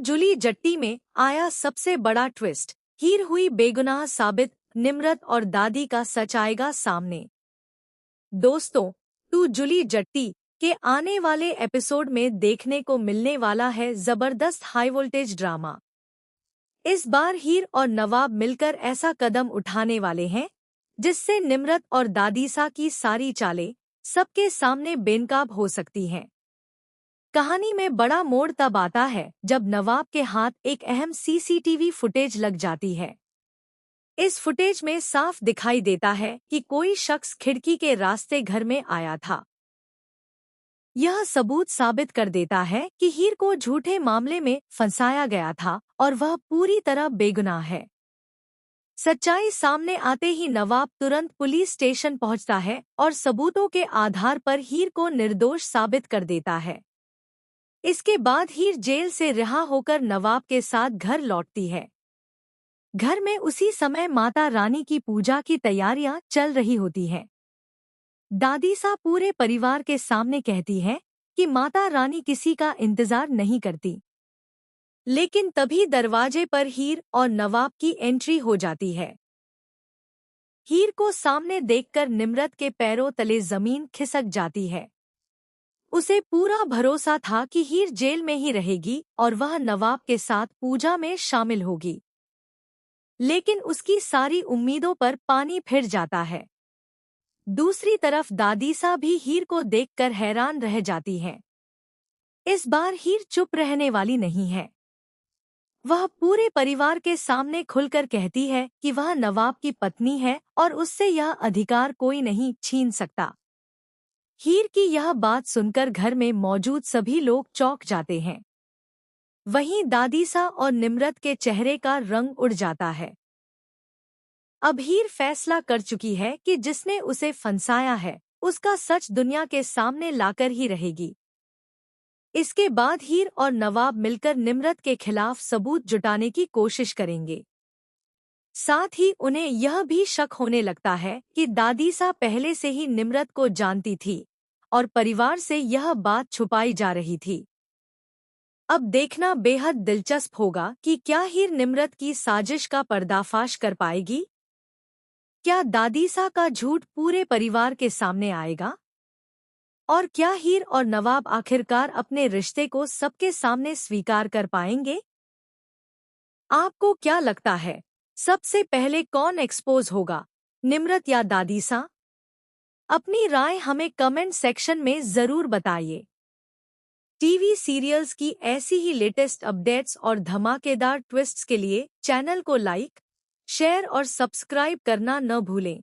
जुली जट्टी में आया सबसे बड़ा ट्विस्ट। हीर हुई बेगुनाह साबित, निम्रत और दादी का सच आएगा सामने। दोस्तों, तू जुली जट्टी के आने वाले एपिसोड में देखने को मिलने वाला है जबरदस्त हाई वोल्टेज ड्रामा। इस बार हीर और नवाब मिलकर ऐसा कदम उठाने वाले हैं जिससे निम्रत और दादीसा की सारी चालें सबके सामने बेनकाब हो सकती हैं। कहानी में बड़ा मोड़ तब आता है जब नवाब के हाथ एक अहम सीसीटीवी फुटेज लग जाती है। इस फुटेज में साफ दिखाई देता है कि कोई शख्स खिड़की के रास्ते घर में आया था। यह सबूत साबित कर देता है कि हीर को झूठे मामले में फंसाया गया था और वह पूरी तरह बेगुनाह है। सच्चाई सामने आते ही नवाब तुरंत पुलिस स्टेशन पहुंचता है और सबूतों के आधार पर हीर को निर्दोष साबित कर देता है। इसके बाद हीर जेल से रिहा होकर नवाब के साथ घर लौटती है। घर में उसी समय माता रानी की पूजा की तैयारियां चल रही होती हैं। दादीसा पूरे परिवार के सामने कहती है कि माता रानी किसी का इंतजार नहीं करती। लेकिन तभी दरवाजे पर हीर और नवाब की एंट्री हो जाती है। हीर को सामने देखकर निम्रत के पैरों तले जमीन खिसक जाती है। उसे पूरा भरोसा था कि हीर जेल में ही रहेगी और वह नवाब के साथ पूजा में शामिल होगी। लेकिन उसकी सारी उम्मीदों पर पानी फिर जाता है। दूसरी तरफ दादीसा भी हीर को देखकर हैरान रह जाती हैं। इस बार हीर चुप रहने वाली नहीं है। वह पूरे परिवार के सामने खुलकर कहती है कि वह नवाब की पत्नी है और उससे यह अधिकार कोई नहीं छीन सकता। हीर की यह बात सुनकर घर में मौजूद सभी लोग चौंक जाते हैं। वहीं दादीसा और निम्रत के चेहरे का रंग उड़ जाता है। अब हीर फैसला कर चुकी है कि जिसने उसे फंसाया है उसका सच दुनिया के सामने लाकर ही रहेगी। इसके बाद हीर और नवाब मिलकर निम्रत के खिलाफ सबूत जुटाने की कोशिश करेंगे। साथ ही उन्हें यह भी शक होने लगता है कि दादीसा पहले से ही निम्रत को जानती थी और परिवार से यह बात छुपाई जा रही थी। अब देखना बेहद दिलचस्प होगा कि क्या हीर निम्रत की साजिश का पर्दाफाश कर पाएगी। क्या दादीसा का झूठ पूरे परिवार के सामने आएगा? और क्या हीर और नवाब आखिरकार अपने रिश्ते को सबके सामने स्वीकार कर पाएंगे? आपको क्या लगता है, सबसे पहले कौन एक्सपोज होगा, निम्रत या दादीसा? अपनी राय हमें कमेंट सेक्शन में जरूर बताइए। टीवी सीरियल्स की ऐसी ही लेटेस्ट अपडेट्स और धमाकेदार ट्विस्ट्स के लिए चैनल को लाइक, शेयर और सब्सक्राइब करना न भूलें।